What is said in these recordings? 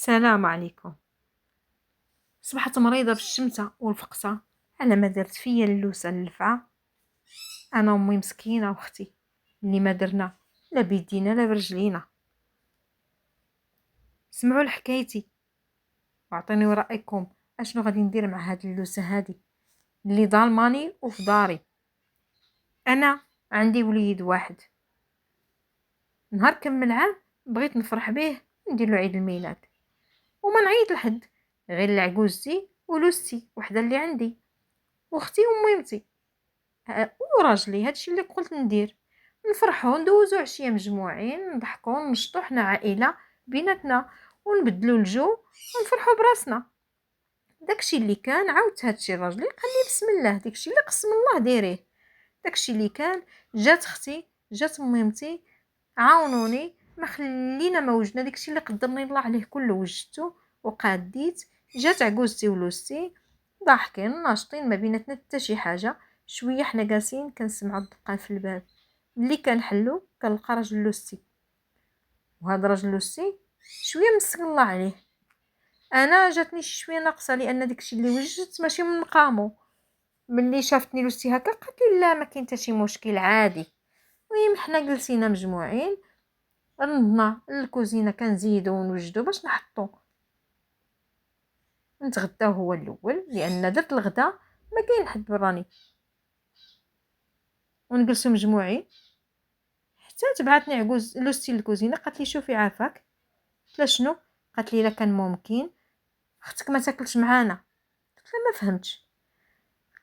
السلام عليكم. صبحت مريضة بالشمتة والفقسة على ما درت فيا اللوسة اللفعة. انا امي مسكينة واختي اللي ما درنا لا بيدينا لا برجلينا. سمعوا لحكايتي واعطيني رايكم اشنو غادي ندير مع هاد اللوسة هادي اللي ظالماني وفي داري. انا عندي وليد واحد، نهار كمل عام بغيت نفرح به ندير له عيد الميلاد وما نعيط لحد غير لعجوزتي ولوستي وحده اللي عندي واختي وميمتي وراجلي. هادشي اللي قلت ندير، نفرحوا ندوزو عشيه مجموعين نضحكوا نشطوا حنا عائله بيناتنا ونبدلوا الجو ونفرحوا براسنا. داكشي اللي كان عاودت هادشي راجلي قال لي بسم الله، داكشي اللي قسم الله ديريه. داكشي اللي كان جات اختي جات ميمتي عاونوني ما خلينا ما وجدنا داكشي اللي قدرني الله عليه كله وجدته وقاديت. جات عجوزتي ولوستي ضاحكين ناشطين ما بيناتنا حتى شي حاجه. شويه حنا جالسين كنسمعوا الدقان في الباب، ملي كنحلو كنلقى راجل لوستي، وهذا راجل لوستي شويه مسكن الله عليه. انا جاتني شويه ناقصه لان داكشي اللي وجدت ماشي من مقامه. ملي شافتني لوستي هكا قالت لي لا ما كاين حتى شي مشكل عادي. المهم حنا جلسينا مجموعين رندنا الكوزينه كنزيدو ونوجدو باش نحطو نتغداو هو الاول لان درت الغدا ما كاين حد براني ونجلسو مجموعين. حتى تبعتني عجوز لوستي الكوزينه قالت لي شوفي عافاك. قلت لها شنو؟ قالت لي لا كان ممكن اختك ما تاكلش معانا. قلت لها ما فهمتش.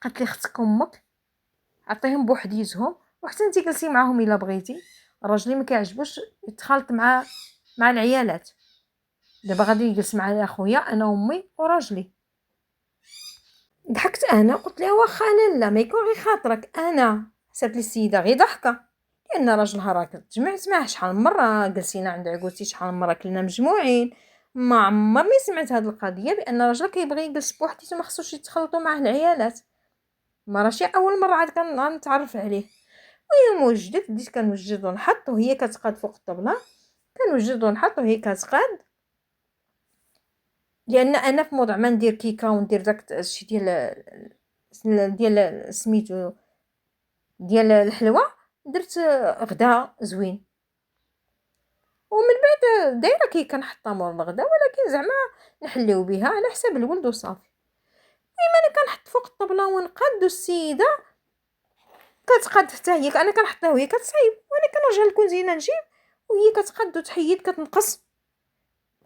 قالت لي اختك امك عطيهم بوحديتهم وحتى انت جلسي معاهم الا بغيتي. راجلي ما كيعجبوش يتخالط مع العيالات. دابا غادي يجلس مع اخويا انا وامي وراجلي. ضحكت انا قلت لها واخا لا ما يكون غير خاطرك. انا حسبت لي السيده غير ضحكه لان راجلها راه تجمعت معاه شحال من مره جلسينا عند عقوتي شحال من مره كلنا مجموعين. ما عمرني سمعت هذه القضيه بان راجل كيبغي يجلس بوحديته ما خصوش يتخلطوا معاه العيالات. ما راشي اول مره عاد كنتعرف عليه. المهم وجدت بديت كنوجد ونحط وهي كتقاد فوق الطبله. كنوجد ونحط وهي كتقاد لان انا في موضوع ما ندير كيكه وندير داك الشيء ديال سميتو ديال الحلوى. درت غدا زوين ومن بعد دايره كيكه نحطها مور الغدا ولكن زعما نحليو بها على حساب الولد وصافي. انا كنحط فوق الطبله ونقاد السيده كتقاد حتى هي انا كنحطها وهي كتصايب وانا كنرجع للكوزينه نجيب وهي كتقاد وتحيد كتنقص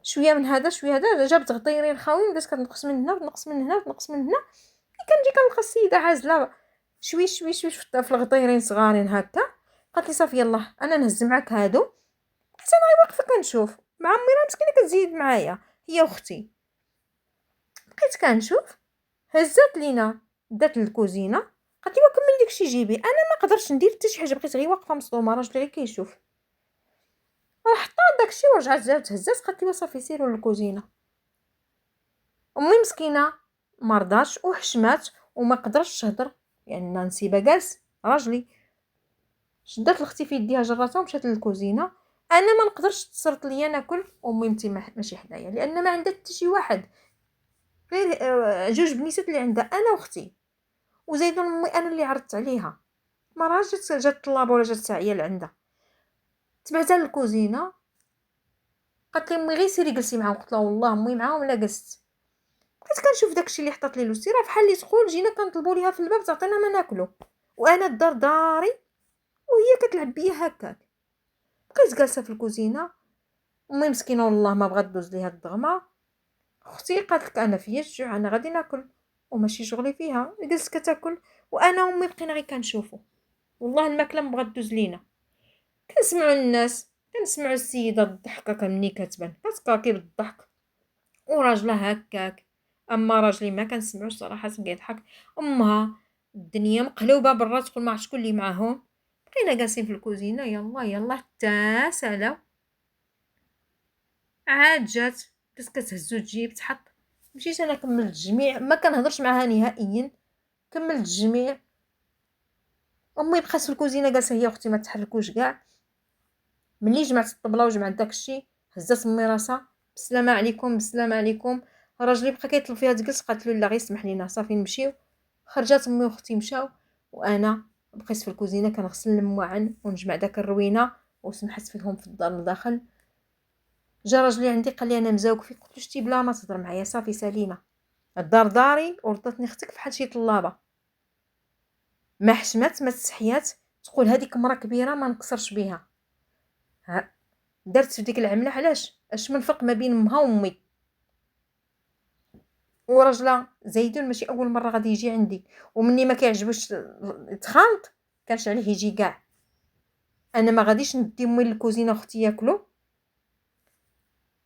شويه من هذا شويه هذا. جابت غطيرين خاويين بدات كتنقص من هنا وتنقص من هنا وتنقص من هنا. كنجي كنلقى السيده عازله شوي شوي شوي في الغطيرين صغارين هكا. قالت لي صافي يلاه انا نهز معاك هادو. بقيت انا غير واقفه كنشوف مع امي راه مسكينه كتزيد معايا هي واختي. بقيت كنشوف هزات لينا دات للكوزينه قالت لي وكمل داكشي جيبي. انا ما قدرتش ندير حتى شي حاجه بقيت غير واقفه مصدومه راجلي غير كيشوف. حطات داكشي ورجعت زادت هزات قالت لي صافي سيروا للكوزينه. امي مسكينه مرضاش وحشمات وما قدرتش تهضر لان نسيبه جالس راجلي. شدات لختي في يديها جراتها ومشات للكوزينه. انا ما نقدرش تصرت ليا ناكل امي متي ماشي حدايا لان ما عندها حتى شي واحد غير جوج بنيتات اللي عندها انا واختي وزايده امي انا اللي عرضت عليها. ما راهش جات طلاب ولا جات عيال عندها. تبعتها للكوزينه قالت لي امي غير سيري جلسي معاهم. قلت لها والله امي معاهم لا جلست. بقيت كنشوف داكشي اللي حطات لي لوسي راه بحال اللي تقول جينا كنطلبوا ليها في الباب تعطينا ما ناكلو وانا الدار داري وهي كتلعب بيا هكاك. بقيت جالسه في الكوزينه امي مسكينه والله ما بغات دوز ليها الضغمه. اختي قالت لك انا فيا الجوع انا غادي ناكل وماشي شغلي فيها. جلست كتاكل وانا وامي بقينا غير كنشوفو. والله الماكله ما بغات دوز لينا. كنسمعوا الناس كنسمعوا السيده الضحكه كمني كتبان كتكاكي بالضحك وراجلها هكاك. اما راجلي ما كنسمعوش صراحه كيضحك. امها الدنيا مقلوبه برا تقول ما عرفت شكون اللي معاهم. بقينا جالسين في الكوزينه يلا يلا حتى سالاو عاد جات بدات كتهز وتجيب تحط. مشيت انا كملت الجميع ما كنهضرش معاها نهائيا. كملت الجميع. امي بقات في الكوزينه جالسه هي اختي ما تحركوش كاع. ملي جمعت الطبله وجمعت داكشي هزات امي راسها بالسلامه عليكم بالسلامه عليكم. راجلي بقى كيطلب فيها تجلس، قالت له لا غير سمح لينا صافي نمشيو. خرجت امي واختي مشاو، وانا بقيت في الكوزينه كنغسل المواعن ونجمع داك الروينه وسمحت فيهم في الدار لداخل. جا راجلي عندي قال لي انا مزاوق فيك، قلت له شتي بلا ما تهضر معايا صافي سالينا، الدار داري ورضتني اختك بحال شي طلابه. ما حشمت ما تستحيات تقول هذيك مرا كبيره ما نكسرش بها. ها درت في ديك العمله علاش اش من فرق ما بين امها وامي. وراجلها زيدون ماشي اول مره غادي يجي عندي، ومني ما كيعجبوش يتخانط كانش عليه يجي كاع. انا ما غاديش ندي امي للكوزينه اختي ياكلوا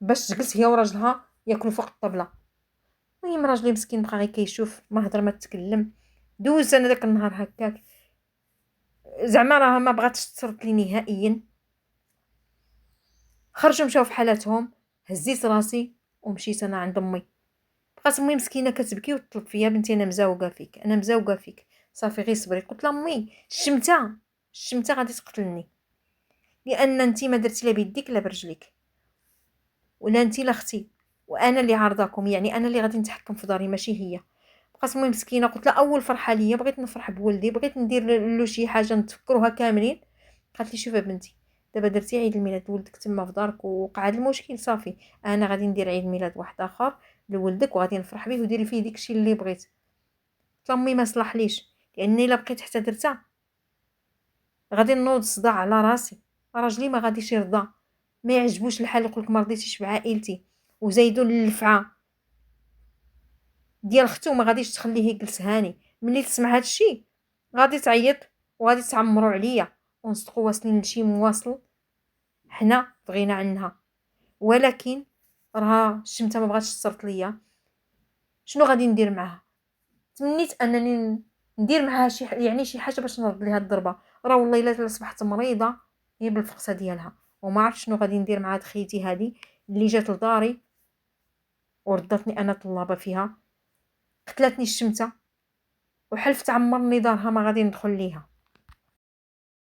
باش تجلس هي وراجلها ياكلوا فوق الطبله. المهم راجلي مسكين بقى غير كيشوف ما هضر ما تكلم. دوز انا داك النهار هكاك، زعما راه ما بغاتش تصرت لي نهائيا. خرجوا مشاو في حالاتهم، هزيت راسي ومشيت انا عند امي. بقات امي مسكينه كتبكي وتطلب فيا بنتي انا مزوقه فيك انا مزوقه فيك صافي غير صبري. قلت لها امي الشمته غادي تقتلني، لان انت ما درتي لا بيديك لا برجليك، ولا انت لا اختي، وانا اللي عارضاكم، يعني انا اللي غادي نتحكم في داري ماشي هي. بقات امي مسكينه. قلت لها اول فرحه ليا بغيت نفرح بولدي، بغيت ندير له شي حاجه نتفكروها كاملين. قالت لي شوفي بنتي دابا درتي عيد الميلاد ولدك تما في دارك ووقع هذا المشكل صافي، انا غادي ندير عيد ميلاد واحد اخر لولدك وغادي نفرح به وديري فيه داكشي اللي بغيت. قلت لها امي ما صلحليش، لاني الا بقيت حتى درتها غادي نوض صداع على راسي. راجلي ما غاديش يرضى، ما يعجبوش الحال، يقولك ما رضيتيش بعائلتي. وزايدون اللفعه ديال اختو ما غاديش تخليه يجلس هاني، ملي تسمع هاد الشيء غادي تعيط وغادي تعمرو عليا ونصدقوا واصلين لشي مواصل حنا بغينا عنها. ولكن راه الشمته ما بغاتش تصرت ليا، شنو غادي ندير معاها؟ تمنيت انني ندير معاها شي يعني شي حاجه باش نرد ليها الضربه. راه والله الا صبحت مريضه هي بالفقسه ديالها، وما عرفت شنو غادي ندير مع هاد خيتي هادي اللي جات لداري وردتني انا طلابه فيها. قتلتني الشمته وحلفت عمرني دارها ما غادي ندخل ليها.